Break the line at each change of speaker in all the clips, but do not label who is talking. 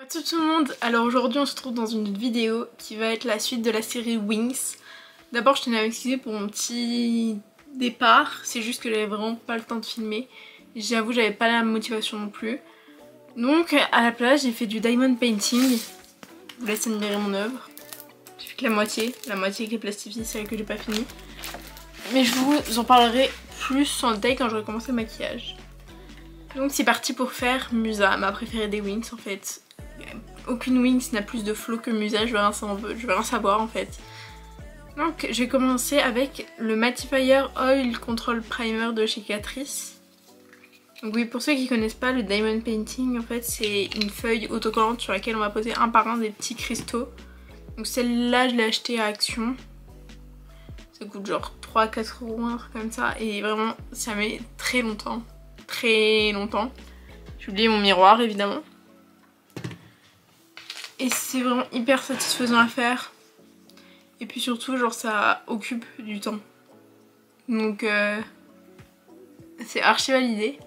Salut tout le monde, alors aujourd'hui on se retrouve dans une vidéo qui va être la suite de la série Wings. D'abord je tenais à m'excuser pour mon petit départ, c'est juste que j'avais vraiment pas le temps de filmer. J'avoue j'avais pas la motivation non plus. Donc à la place j'ai fait du diamond painting. Je vous laisse admirer mon œuvre. J'ai fait que la moitié qui est plastifiée, c'est celle que j'ai pas fini. Mais je vous en parlerai plus en détail quand j'aurai commencé le maquillage. Donc c'est parti pour faire Musa, ma préférée des Wings en fait. Aucune Wings n'a plus de flow que Musa, je vais rien savoir en fait. Donc je vais commencer avec le Mattifier Oil Control Primer de chez Catrice. Donc oui, pour ceux qui connaissent pas, le Diamond Painting en fait c'est une feuille autocollante sur laquelle on va poser un par un des petits cristaux. Donc celle-là je l'ai achetée à Action. Ça coûte genre 3-4 euros, un truc comme ça, et vraiment ça met très longtemps. Très longtemps. J'ai oublié mon miroir évidemment. Et c'est vraiment hyper satisfaisant à faire. Et puis surtout genre ça occupe du temps. Donc c'est archi validé.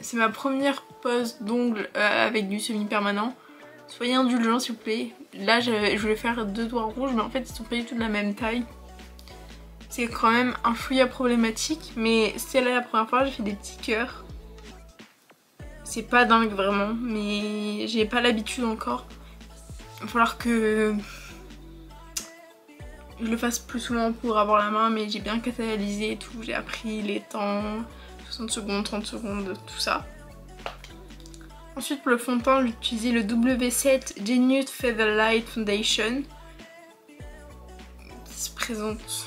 C'est ma première pose d'ongles avec du semi-permanent. Soyez indulgents s'il vous plaît. Là je voulais faire 2 doigts rouges mais en fait ils sont pas du tout de la même taille. C'est quand même un fouillis problématique, mais c'est là la première fois j'ai fait des petits cœurs. C'est pas dingue vraiment, mais j'ai pas l'habitude encore. Il va falloir que je le fasse plus souvent pour avoir la main, mais j'ai bien catalysé et tout. J'ai appris les temps, 60 secondes, 30 secondes, tout ça. Ensuite pour le fond de teint, j'ai utilisé le W7 Genius Featherlight Foundation qui se présente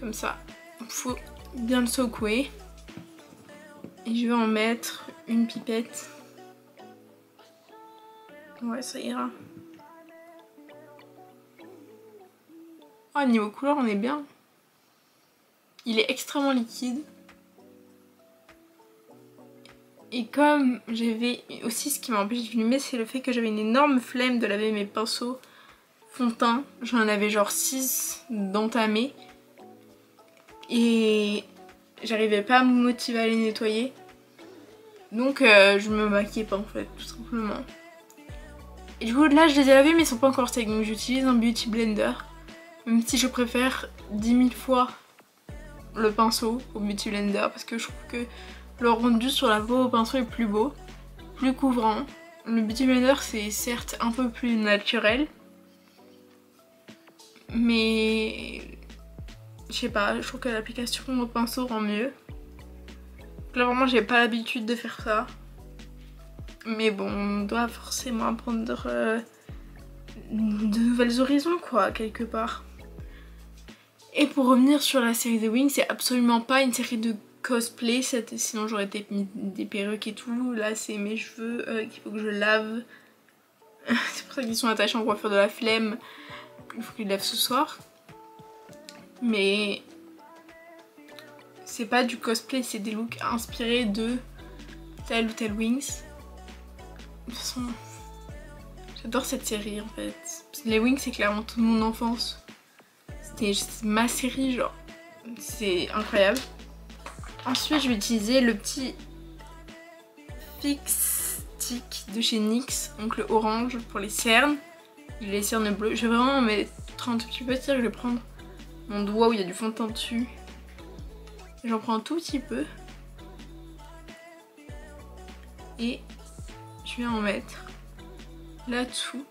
comme ça. Il faut bien le secouer. Et je vais en mettre une pipette. Ouais, ça ira. Oh, niveau couleur, on est bien. Il est extrêmement liquide. Et comme j'avais aussi, ce qui m'a empêché de filmer, c'est le fait que j'avais une énorme flemme de laver mes pinceaux fond de teint. J'en avais genre 6 d'entamés. Et j'arrivais pas à me motiver à les nettoyer. Donc je me maquillais pas en fait, tout simplement. Et du coup là je les ai lavés mais ils sont pas encore secs. Donc j'utilise un Beauty Blender. Même si je préfère 10 000 fois le pinceau au Beauty Blender. Parce que je trouve que le rendu sur la peau au pinceau est plus beau, plus couvrant. Le Beauty Blender c'est certes un peu plus naturel. Mais je sais pas, je trouve que l'application au pinceau rend mieux. Là vraiment j'ai pas l'habitude de faire ça. Mais bon, on doit forcément apprendre de nouvelles horizons quoi, quelque part. Et pour revenir sur la série The Wings, c'est absolument pas une série de cosplay, sinon j'aurais mis des perruques et tout. Là c'est mes cheveux qu'il faut que je lave. C'est pour ça qu'ils sont attachés en coiffure de la flemme. Il faut que je les lave ce soir. Mais c'est pas du cosplay, c'est des looks inspirés de tel ou tel Wings. De toute façon, j'adore cette série en fait. Les Wings c'est clairement toute mon enfance. C'était ma série genre. C'est incroyable. Ensuite je vais utiliser le petit Fix Stick de chez NYX. Donc le orange pour les cernes. Les cernes bleues. Je vais vraiment en mettre un tout petit peu. Je vais prendre mon doigt où il y a du fond de teint dessus. J'en prends un tout petit peu. Et je vais en mettre là-dessous.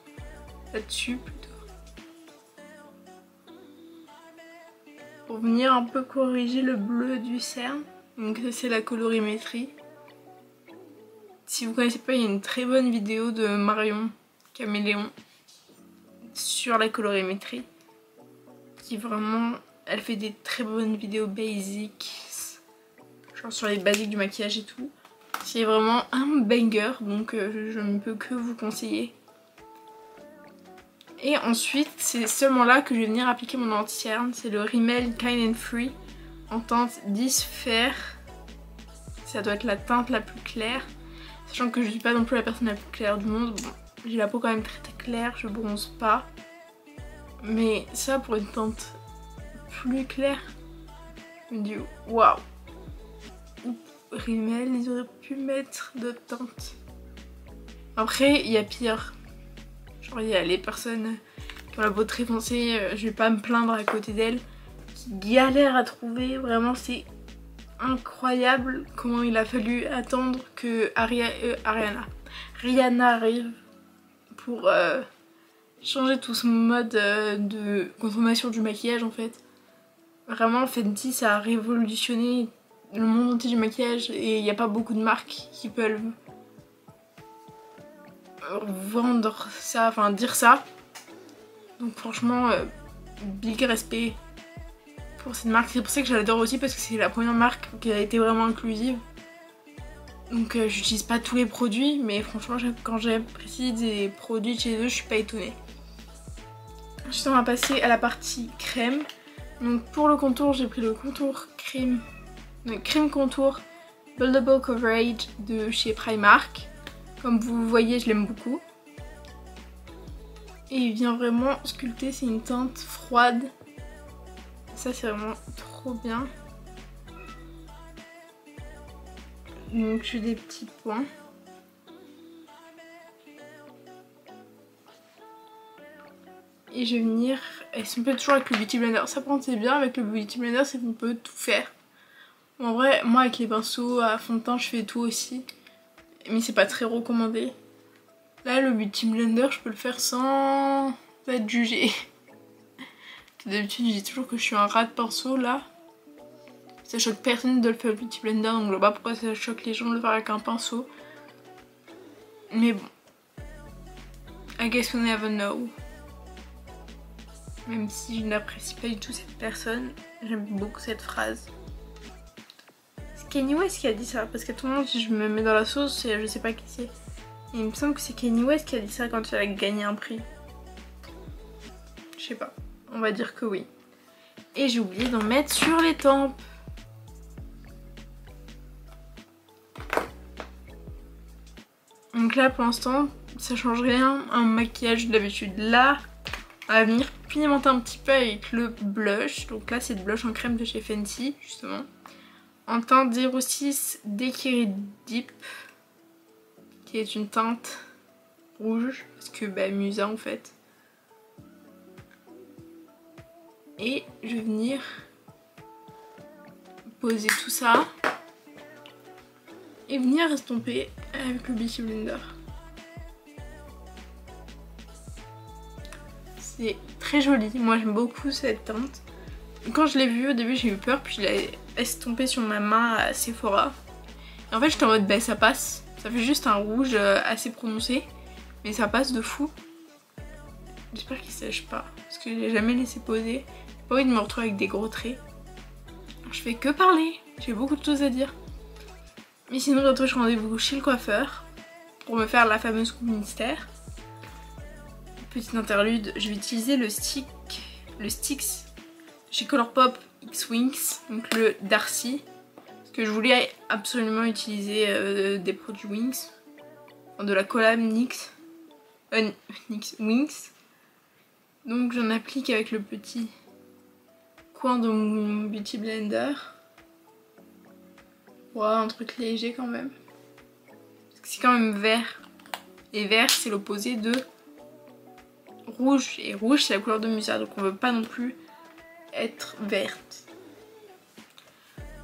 Là-dessus plutôt. Pour venir un peu corriger le bleu du cerne. Donc ça c'est la colorimétrie. Si vous connaissez pas, il y a une très bonne vidéo de Marion Caméléon sur la colorimétrie. Qui vraiment, elle fait des très bonnes vidéos basiques. Genre sur les basiques du maquillage et tout. C'est vraiment un banger, donc je ne peux que vous conseiller. Et ensuite, c'est seulement là que je vais venir appliquer mon anti-cerne. C'est le Rimmel Kind and Free en teinte 10 Fair. Ça doit être la teinte la plus claire. Sachant que je suis pas non plus la personne la plus claire du monde. Bon, j'ai la peau quand même très très claire, je bronze pas. Mais ça pour une teinte plus claire, je me dis waouh. Rimmel, ils auraient pu mettre d'autres teintes. Après il y a pire. Genre il y a les personnes qui ont la peau très foncée, je vais pas me plaindre à côté d'elles, qui galèrent à trouver. Vraiment c'est incroyable comment il a fallu attendre que Rihanna arrive pour changer tout ce mode de consommation du maquillage en fait. Vraiment Fenty ça a révolutionné le monde entier du maquillage et il n'y a pas beaucoup de marques qui peuvent vendre ça, enfin dire ça. Donc franchement big respect pour cette marque. C'est pour ça que je l'adore aussi parce que c'est la première marque qui a été vraiment inclusive. Donc j'utilise pas tous les produits mais franchement quand j'apprécie des produits de chez eux je suis pas étonnée. Ensuite on va passer à la partie crème. Donc pour le contour j'ai pris le contour crème contour Buildable Coverage de chez Primark. Comme vous voyez je l'aime beaucoup. Et il vient vraiment sculpter, c'est une teinte froide. Ça c'est vraiment trop bien. Donc j'ai des petits points. Et je vais venir, et si on peut toujours avec le Beauty Blender, ça prend c'est bien avec le Beauty Blender c'est qu'on peut tout faire. En vrai moi avec les pinceaux à fond de teint je fais tout aussi. Mais c'est pas très recommandé. Là le Beauty Blender je peux le faire sans être jugée. D'habitude je dis toujours que je suis un rat de pinceau là. Ça choque personne de le faire au Beauty Blender donc je vois pas pourquoi ça choque les gens de le faire avec un pinceau. Mais bon. I guess we never know. Même si je n'apprécie pas du tout cette personne, j'aime beaucoup cette phrase. C'est Kanye West qui a dit ça, parce que tout le monde, si je me mets dans la sauce, je sais pas qui c'est. Il me semble que c'est Kanye West qui a dit ça quand il a gagné un prix. Je sais pas, on va dire que oui. Et j'ai oublié d'en mettre sur les tempes. Donc là pour l'instant, ça change rien, un maquillage d'habitude là. On va venir pimenter un petit peu avec le blush. Donc là c'est le blush en crème de chez Fenty justement. En teinte 06 Daiquiri Deep. Qui est une teinte rouge. Parce que bah Musa en fait. Et je vais venir poser tout ça. Et venir estomper avec le Beauty Blender. C'est très joli, moi j'aime beaucoup cette teinte. Quand je l'ai vue au début j'ai eu peur, puis je l'ai estompée sur ma main à Sephora. Et en fait j'étais en mode bah ça passe, ça fait juste un rouge assez prononcé, mais ça passe de fou. J'espère qu'il sèche pas, parce que je l'ai jamais laissé poser. J'ai pas envie de me retrouver avec des gros traits. Je fais que parler, j'ai beaucoup de choses à dire. Mais sinon je retrouve rendez-vous chez le coiffeur pour me faire la fameuse coupe mystère. Petite interlude, je vais utiliser le Sticks chez Colourpop X-Wings, donc le Darcy. Parce que je voulais absolument utiliser des produits Wings. De la collab NYX Wings. Donc j'en applique avec le petit coin de mon Beauty Blender. Voilà, un truc léger quand même. Parce que c'est quand même vert. Et vert c'est l'opposé de rouge, et rouge c'est la couleur de Musa, donc on veut pas non plus être verte.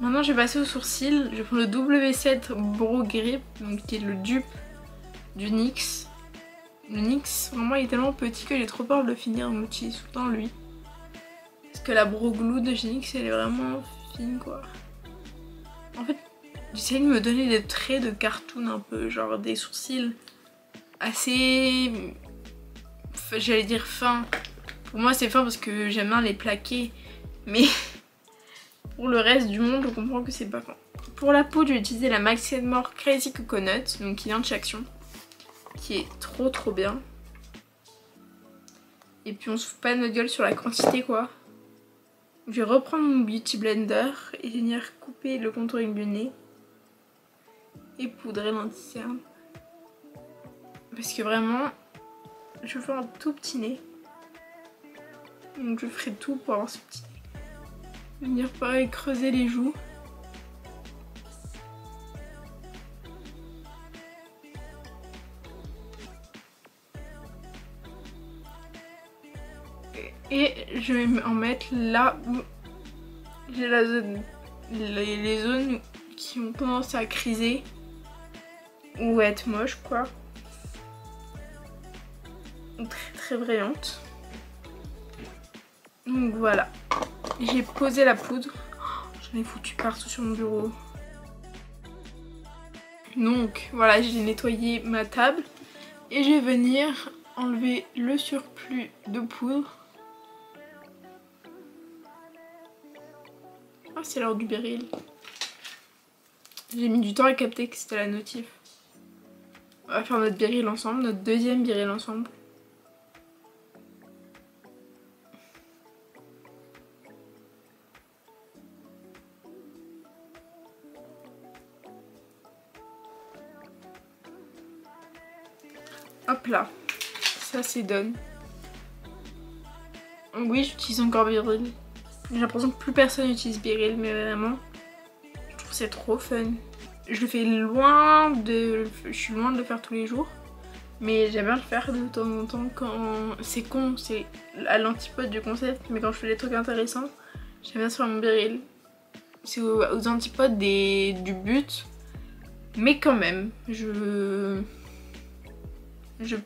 Maintenant je vais passer au sourcil, je prends le W7 Brow Grip, donc qui est le dupe du NYX. Le NYX vraiment il est tellement petit que j'ai trop peur de le finir, donc j'utilise tout le temps lui. Parce que la Brow Glue de chez NYX elle est vraiment fine quoi. En fait j'essaie de me donner des traits de cartoon un peu, genre des sourcils assez... j'allais dire fin. Pour moi c'est fin parce que j'aime bien les plaquer. Mais pour le reste du monde je comprends que c'est pas fin. Pour la peau je vais utiliser la Max More Crazy Coconut. Donc qui vient de chez Action. Qui est trop bien. Et puis on se fout pas de notre gueule sur la quantité quoi. Je vais reprendre mon Beauty Blender et venir couper le contouring du nez. Et poudrer l'anti-cerne. Parce que vraiment je veux un tout petit nez. Donc je ferai tout pour avoir ce petit nez. Venir pareil creuser les joues. Et je vais en mettre là où j'ai la zone, les zones qui ont commencé à criser ou à être moches quoi. Très très brillante. Donc voilà. J'ai posé la poudre. Oh, j'en ai foutu partout sur mon bureau. Donc voilà, j'ai nettoyé ma table. Et je vais venir enlever le surplus de poudre. Ah, c'est l'heure du Beryl. J'ai mis du temps à capter que c'était la notif. On va faire notre Beryl ensemble, notre deuxième Beryl ensemble. Hop là, ça c'est done. Oui, j'utilise encore Beryl. J'ai l'impression que plus personne utilise Beryl, mais vraiment, je trouve que c'est trop fun. Je le fais loin de... Je suis loin de le faire tous les jours. Mais j'aime bien le faire de temps en temps quand... C'est con, c'est à l'antipode du concept, mais quand je fais des trucs intéressants, j'aime bien faire mon Beryl. C'est aux antipodes du but, mais quand même, je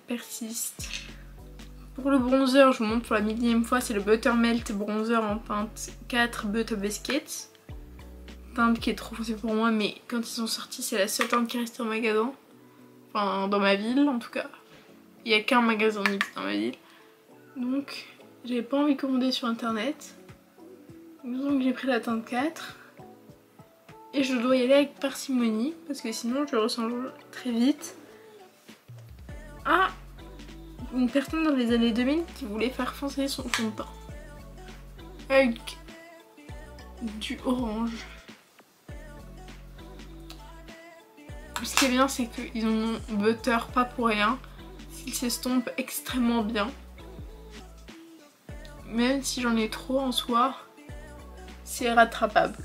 persiste. Pour le bronzer, je vous montre pour la millième fois, c'est le Buttermelt Bronzer en teinte 4 Butter Biscuits. Teinte qui est trop foncée pour moi, mais quand ils sont sortis, c'est la seule teinte qui restait au magasin. Enfin, dans ma ville en tout cas. Il n'y a qu'un magasin mix dans ma ville. Donc, j'avais pas envie de commander sur internet. Donc j'ai pris la teinte 4. Et je dois y aller avec parcimonie, parce que sinon je ressemble très vite à une personne dans les années 2000 qui voulait faire foncer son fond de teint. Avec du orange. Ce qui est bien, c'est qu'ils ont butter pas pour rien. Il s'estompe extrêmement bien. Même si j'en ai trop en soi, c'est rattrapable.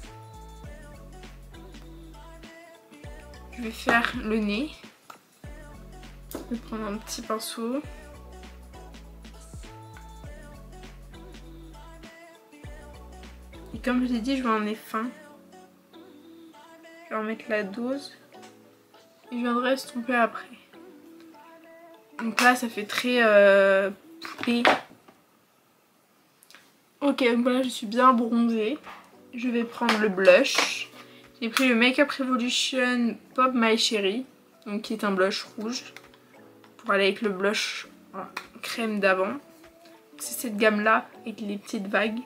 Je vais faire le nez. Je vais prendre un petit pinceau. Et comme je l'ai dit, je veux un nez fin. Je vais en mettre la dose. Et je viendrai estomper après. Donc là, ça fait très poupée. Ok, donc voilà, je suis bien bronzée. Je vais prendre le blush. J'ai pris le Make Up Revolution Pop My Cherry, donc qui est un blush rouge, pour aller avec le blush crème d'avant. C'est cette gamme là, avec les petites vagues.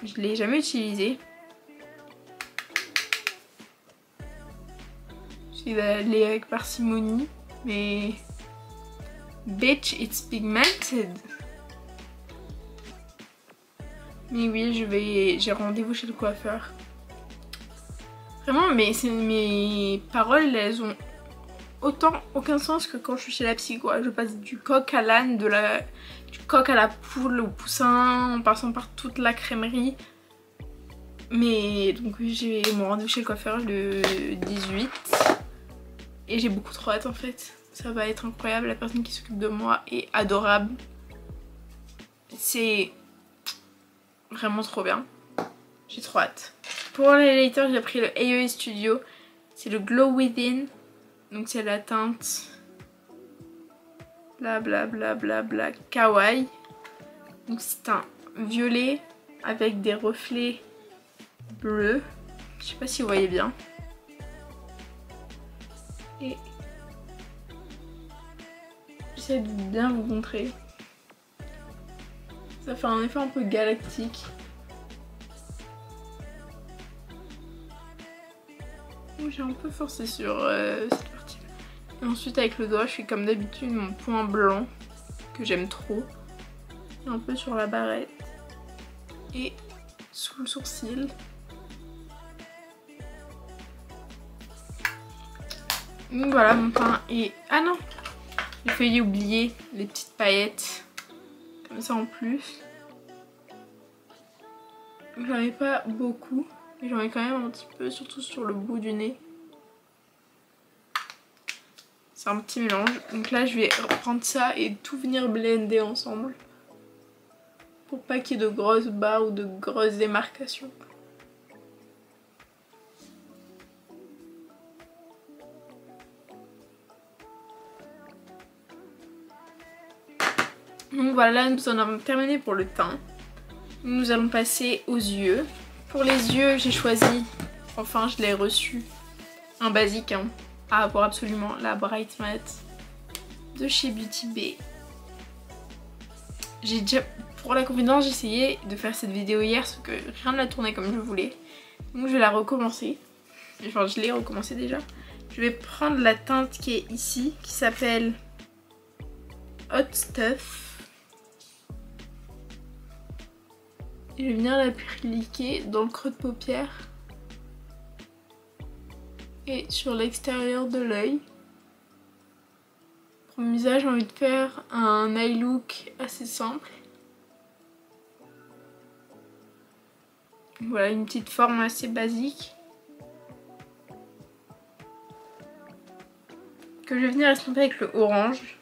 Je ne l'ai jamais utilisé. Je vais aller avec parcimonie, mais... Bitch, it's pigmented. Mais oui, j'ai rendez-vous chez le coiffeur. Vraiment, mais mes paroles, elles ont autant aucun sens que quand je suis chez la psy, quoi. Je passe du coq à l'âne, du coq à la poule, au poussin, en passant par toute la crèmerie. Mais donc oui, j'ai mon rendez-vous chez le coiffeur le 18. Et j'ai beaucoup trop hâte en fait. Ça va être incroyable, la personne qui s'occupe de moi est adorable. C'est vraiment trop bien. J'ai trop hâte. Pour l'highlighter, j'ai pris le AOA Studio. C'est le Glow Within. Donc c'est la teinte bla bla bla bla bla kawaii. Donc c'est un violet avec des reflets bleus. Je sais pas si vous voyez bien. Et j'essaie de bien vous montrer. Ça fait un effet un peu galactique. J'ai un peu forcé sur cette partie là. Et ensuite avec le doigt je fais comme d'habitude mon point blanc que j'aime trop. Et un peu sur la barrette. Et sous le sourcil. Donc voilà mon teint est... Ah non, j'ai failli oublier les petites paillettes. Comme ça en plus. J'en ai pas beaucoup. Mais j'en ai quand même un petit peu, surtout sur le bout du nez. C'est un petit mélange. Donc là je vais reprendre ça et tout venir blender ensemble. pour pas qu'il y ait de grosses barres ou de grosses démarcations. Donc voilà, nous en avons terminé pour le teint. Nous allons passer aux yeux. Pour les yeux, j'ai choisi, enfin je l'ai reçu, un basique hein, à avoir absolument, la Bright Matte de chez Beauty Bay. J'ai déjà, pour la confidence, j'ai essayé de faire cette vidéo hier, sauf que rien ne l'a tourné comme je voulais. Donc je vais la recommencer. Enfin je l'ai recommencé déjà. Je vais prendre la teinte qui est ici, qui s'appelle Hot Stuff. Et je vais venir l'appliquer dans le creux de paupière et sur l'extérieur de l'œil. Pour mon visage, j'ai envie de faire un eye look assez simple. Voilà, une petite forme assez basique. Que je vais venir estomper avec le orange.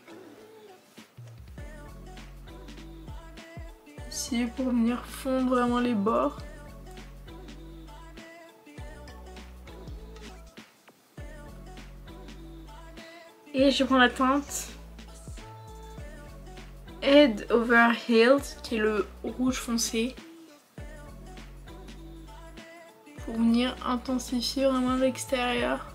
Ici pour venir fondre vraiment les bords. Et je prends la teinte Head Over Heels qui est le rouge foncé. Pour venir intensifier vraiment l'extérieur.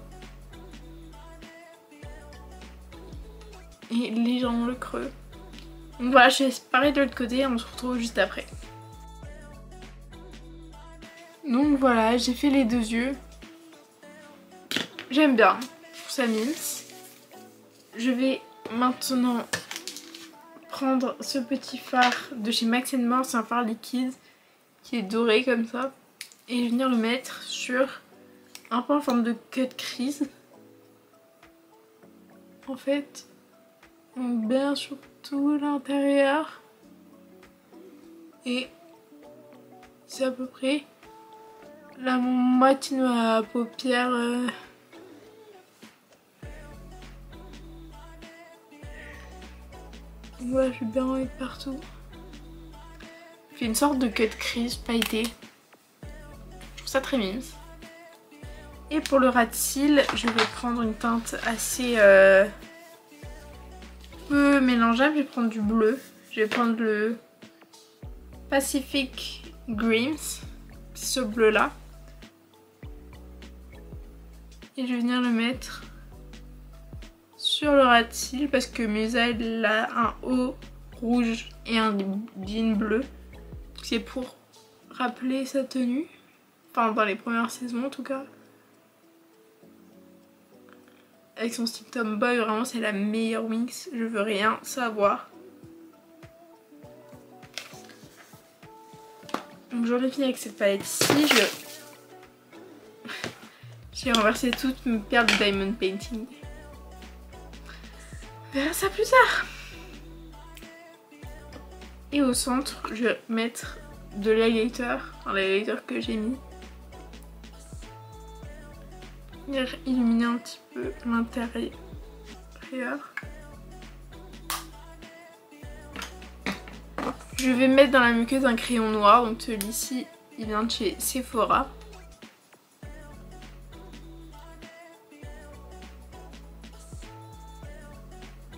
Et légèrement le creux. Donc voilà, je fais pareil de l'autre côté, on se retrouve juste après. Donc voilà, j'ai fait les deux yeux. J'aime bien, ça mince. Je vais maintenant prendre ce petit fard de chez Max More, c'est un fard liquide qui est doré comme ça. Et je vais venir le mettre sur un peu en forme de cut crease. En fait, donc bien sur tout l'intérieur. Et c'est à peu près la moitié de ma paupière. Voilà, je vais bien en mettre partout. Je fais une sorte de cut crease pailleté. Je trouve ça très mignon. Et pour le ras de cils, je vais prendre une teinte assez peu mélangeable. Je vais prendre du bleu. Je vais prendre le Pacific Dreams, ce bleu là. Et je vais venir le mettre sur le ras de cils parce que Musa elle a un haut rouge et un jean bleu. C'est pour rappeler sa tenue. Enfin dans les premières saisons en tout cas. Avec son style tomboy, vraiment c'est la meilleure Winx, je veux rien savoir. Donc j'en ai fini avec cette palette ici, j'ai renversé toutes mes perles de Diamond Painting. On verra ça plus tard. Et au centre, je vais mettre de l'highlighter, enfin l'highlighter que j'ai mis. Venir illuminer un petit peu l'intérieur. Je vais mettre dans la muqueuse un crayon noir, donc celui-ci il vient de chez Sephora.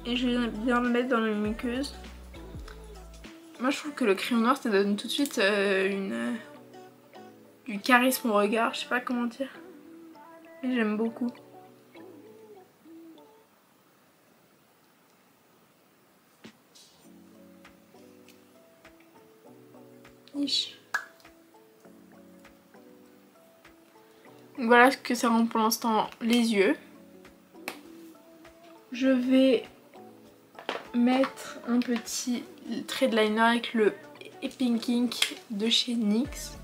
Et je vais bien le mettre dans la muqueuse. Moi je trouve que le crayon noir ça donne tout de suite du charisme au regard, je sais pas comment dire. Et j'aime beaucoup. Donc voilà ce que ça rend pour l'instant les yeux. Je vais mettre un petit trait de liner avec le Pink Ink de chez NYX.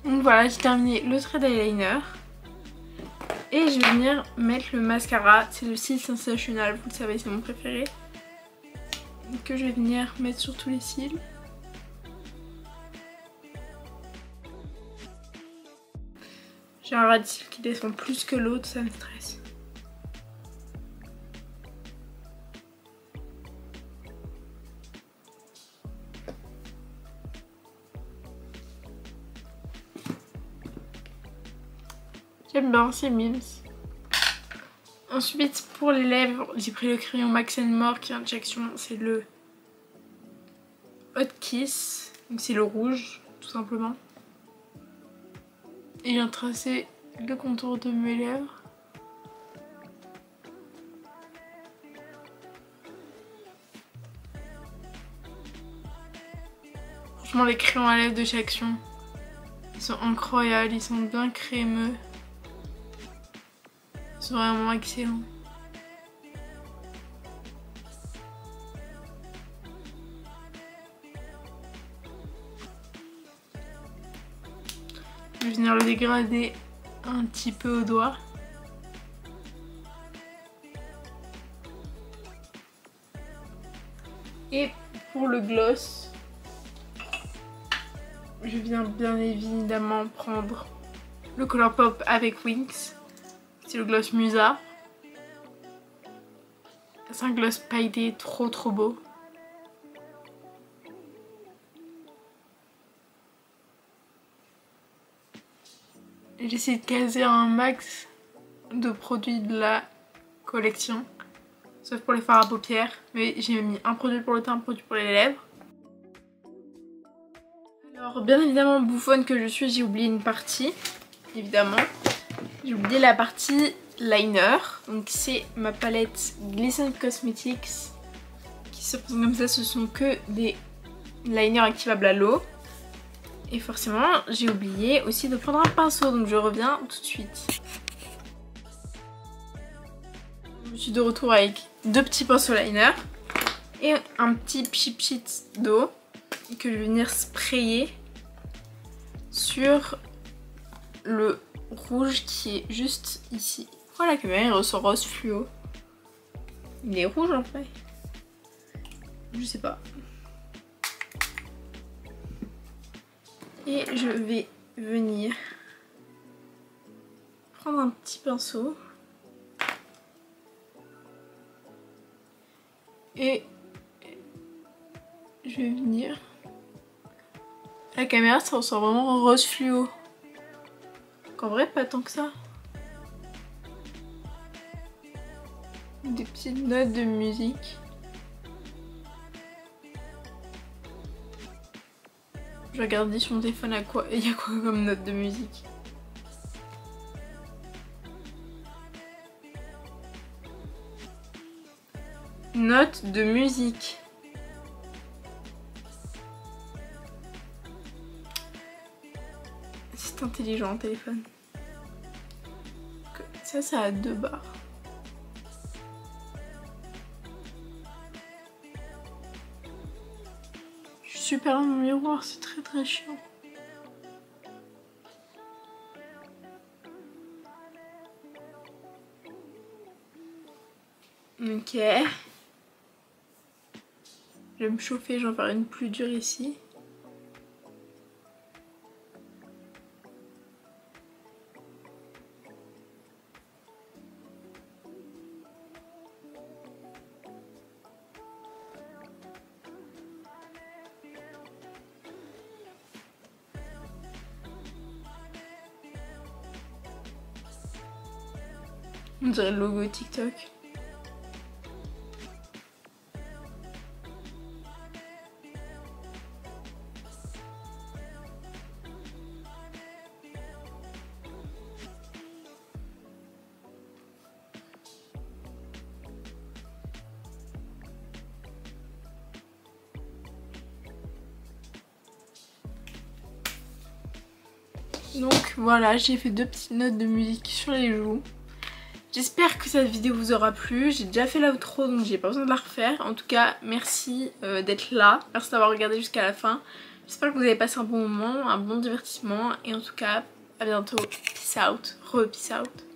Donc voilà, j'ai terminé le trait d'eyeliner. Et je vais venir mettre le mascara, c'est le cils Sensational, vous le savez c'est mon préféré. Que je vais venir mettre sur tous les cils. J'ai un ras de cils qui descend plus que l'autre, ça me stresse. J'aime bien ces Mims. Ensuite pour les lèvres, j'ai pris le crayon Max & More qui est injection, c'est le Hot Kiss, donc c'est le rouge tout simplement. Et j'ai tracé le contour de mes lèvres. Franchement les crayons à lèvres de chez Action, ils sont incroyables, ils sont bien crémeux. Ils sont vraiment excellents. Je vais venir le dégrader un petit peu au doigt. Et pour le gloss, je viens bien évidemment prendre le Colourpop avec Wings. C'est le gloss Musa. C'est un gloss pailleté trop beau. J'essaie de caser un max de produits de la collection. Sauf pour les fards à paupières. Mais j'ai mis un produit pour le teint, un produit pour les lèvres. Alors bien évidemment bouffonne que je suis, j'ai oublié une partie. Évidemment. J'ai oublié la partie liner. Donc c'est ma palette Glisten Cosmetics. Qui se présente comme ça, ce sont que des liners activables à l'eau. Et forcément, j'ai oublié aussi de prendre un pinceau, donc je reviens tout de suite. Je suis de retour avec deux petits pinceaux liner et un petit pchit d'eau que je vais venir sprayer sur le rouge qui est juste ici. Oh la caméra, il ressort rose fluo. Il est rouge en fait. Je sais pas. Et je vais venir prendre un petit pinceau et je vais venir... La caméra ça ressort vraiment rose fluo. En vrai pas tant que ça. Des petites notes de musique. Je vais regarder sur mon téléphone à quoi il y a quoi comme note de musique. Note de musique. C'est intelligent le téléphone. Ça a 2 barres. Je suis super dans mon miroir, c'est très chiant. Ok. Je vais me chauffer, j'en ferai une plus dure ici. On dirait le logo TikTok. Donc voilà, j'ai fait 2 petites notes de musique sur les joues. J'espère que cette vidéo vous aura plu. J'ai déjà fait l'outro donc j'ai pas besoin de la refaire. En tout cas, merci d'être là. Merci d'avoir regardé jusqu'à la fin. J'espère que vous avez passé un bon moment, un bon divertissement. Et en tout cas, à bientôt. Peace out. Peace out.